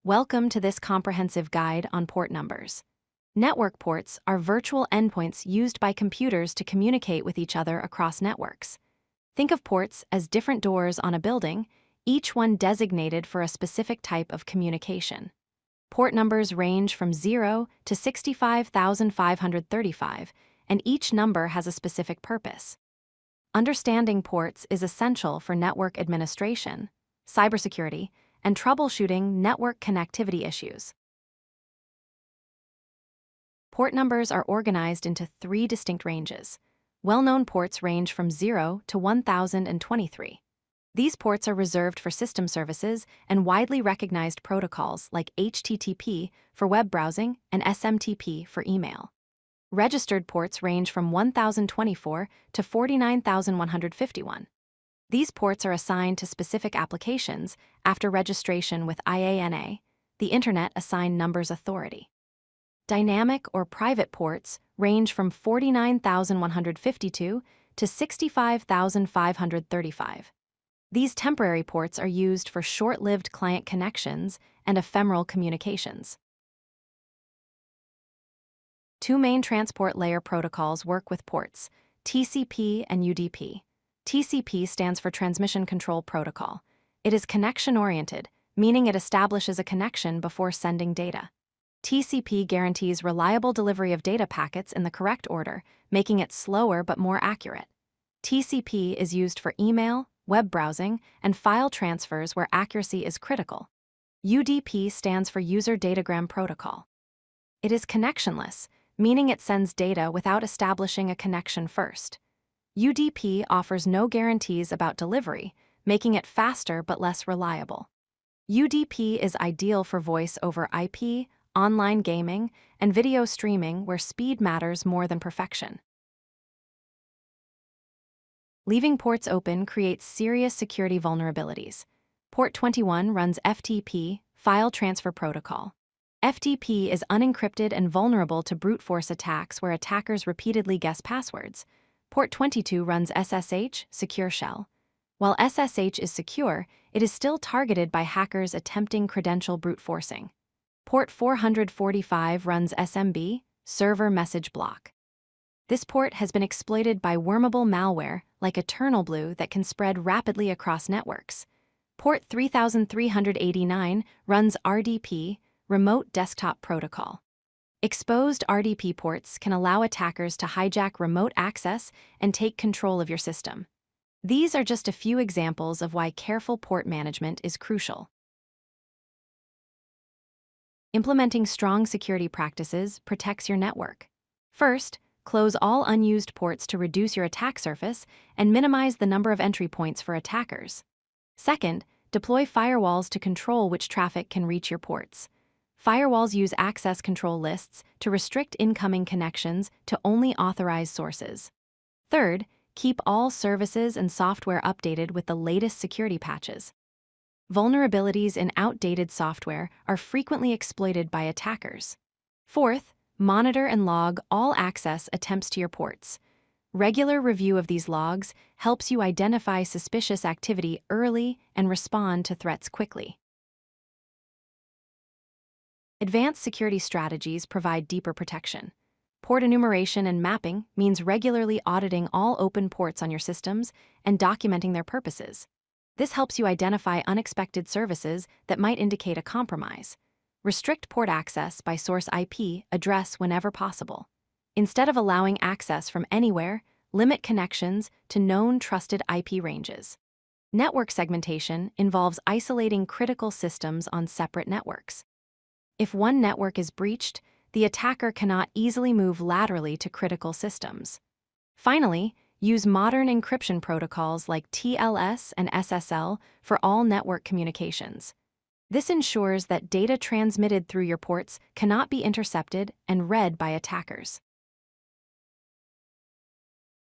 Welcome to this comprehensive guide on port numbers. Network ports are virtual endpoints used by computers to communicate with each other across networks. Think of ports as different doors on a building, each one designated for a specific type of communication. Port numbers range from 0 to 65,535, and each number has a specific purpose. Understanding ports is essential for network administration, cybersecurity, and troubleshooting network connectivity issues. Port numbers are organized into three distinct ranges. Well-known ports range from 0 to 1023. These ports are reserved for system services and widely recognized protocols like HTTP for web browsing and SMTP for email. Registered ports range from 1024 to 49,151. These ports are assigned to specific applications after registration with IANA, the Internet Assigned Numbers Authority. Dynamic or private ports range from 49,152 to 65,535. These temporary ports are used for short-lived client connections and ephemeral communications. Two main transport layer protocols work with ports, TCP and UDP. TCP stands for Transmission Control Protocol. It is connection-oriented, meaning it establishes a connection before sending data. TCP guarantees reliable delivery of data packets in the correct order, making it slower but more accurate. TCP is used for email, web browsing, and file transfers where accuracy is critical. UDP stands for User Datagram Protocol. It is connectionless, meaning it sends data without establishing a connection first. UDP offers no guarantees about delivery, making it faster but less reliable. UDP is ideal for voice over IP, online gaming, and video streaming where speed matters more than perfection. Leaving ports open creates serious security vulnerabilities. Port 21 runs FTP, File Transfer Protocol. FTP is unencrypted and vulnerable to brute force attacks where attackers repeatedly guess passwords. Port 22 runs SSH, Secure Shell. While SSH is secure, it is still targeted by hackers attempting credential brute forcing. Port 445 runs SMB, Server Message Block. This port has been exploited by wormable malware like EternalBlue that can spread rapidly across networks. Port 3389 runs RDP, Remote Desktop Protocol. Exposed RDP ports can allow attackers to hijack remote access and take control of your system. These are just a few examples of why careful port management is crucial. Implementing strong security practices protects your network. First, close all unused ports to reduce your attack surface and minimize the number of entry points for attackers. Second, deploy firewalls to control which traffic can reach your ports. Firewalls use access control lists to restrict incoming connections to only authorized sources. Third, keep all services and software updated with the latest security patches. Vulnerabilities in outdated software are frequently exploited by attackers. Fourth, monitor and log all access attempts to your ports. Regular review of these logs helps you identify suspicious activity early and respond to threats quickly. Advanced security strategies provide deeper protection. Port enumeration and mapping means regularly auditing all open ports on your systems and documenting their purposes. This helps you identify unexpected services that might indicate a compromise. Restrict port access by source IP address whenever possible. Instead of allowing access from anywhere, limit connections to known trusted IP ranges. Network segmentation involves isolating critical systems on separate networks. If one network is breached, the attacker cannot easily move laterally to critical systems. Finally, use modern encryption protocols like TLS and SSL for all network communications. This ensures that data transmitted through your ports cannot be intercepted and read by attackers.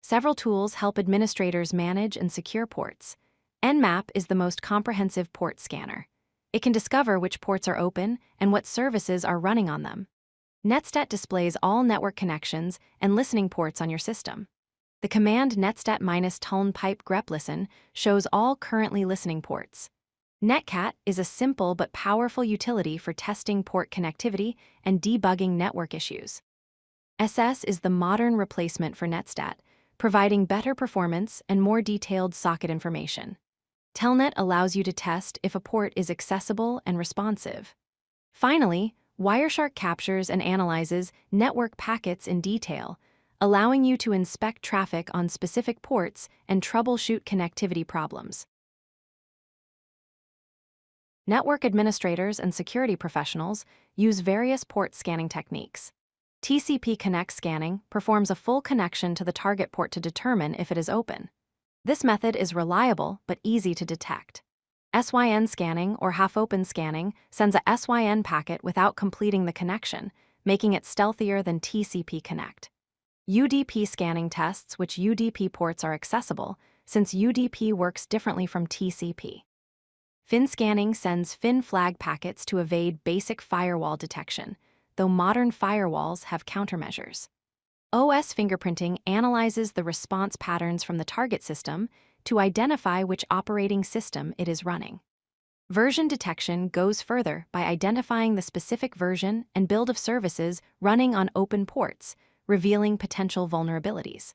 Several tools help administrators manage and secure ports. Nmap is the most comprehensive port scanner. It can discover which ports are open and what services are running on them. Netstat displays all network connections and listening ports on your system. The command netstat-tuln pipe grep listen shows all currently listening ports. Netcat is a simple but powerful utility for testing port connectivity and debugging network issues. SS is the modern replacement for Netstat, providing better performance and more detailed socket information. Telnet allows you to test if a port is accessible and responsive. Finally, Wireshark captures and analyzes network packets in detail, allowing you to inspect traffic on specific ports and troubleshoot connectivity problems. Network administrators and security professionals use various port scanning techniques. TCP connect scanning performs a full connection to the target port to determine if it is open. This method is reliable but easy to detect. SYN scanning or half-open scanning sends a SYN packet without completing the connection, making it stealthier than TCP connect. UDP scanning tests which UDP ports are accessible, since UDP works differently from TCP. FIN scanning sends FIN flag packets to evade basic firewall detection, though modern firewalls have countermeasures. OS fingerprinting analyzes the response patterns from the target system to identify which operating system it is running. Version detection goes further by identifying the specific version and build of services running on open ports, revealing potential vulnerabilities.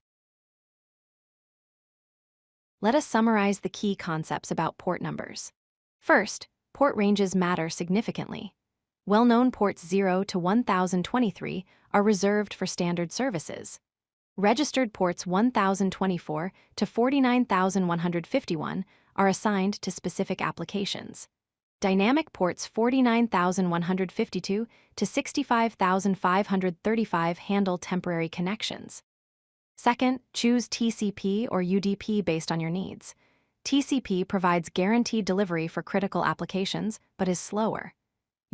Let us summarize the key concepts about port numbers. First, port ranges matter significantly. Well-known ports 0 to 1023 are reserved for standard services. Registered ports 1024 to 49151 are assigned to specific applications. Dynamic ports 49152 to 65535 handle temporary connections. Second, choose TCP or UDP based on your needs. TCP provides guaranteed delivery for critical applications, but is slower.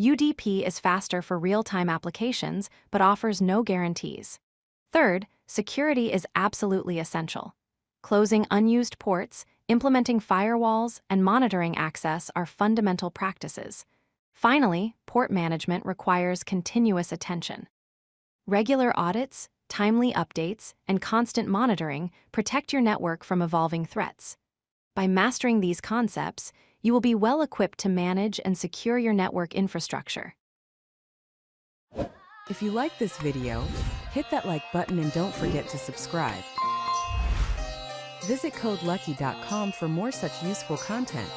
UDP is faster for real-time applications, but offers no guarantees. Third, security is absolutely essential. Closing unused ports, implementing firewalls, and monitoring access are fundamental practices. Finally, port management requires continuous attention. Regular audits, timely updates, and constant monitoring protect your network from evolving threats. By mastering these concepts, you will be well equipped to manage and secure your network infrastructure. If you like this video, hit that like button and don't forget to subscribe. Visit codelucky.com for more such useful content.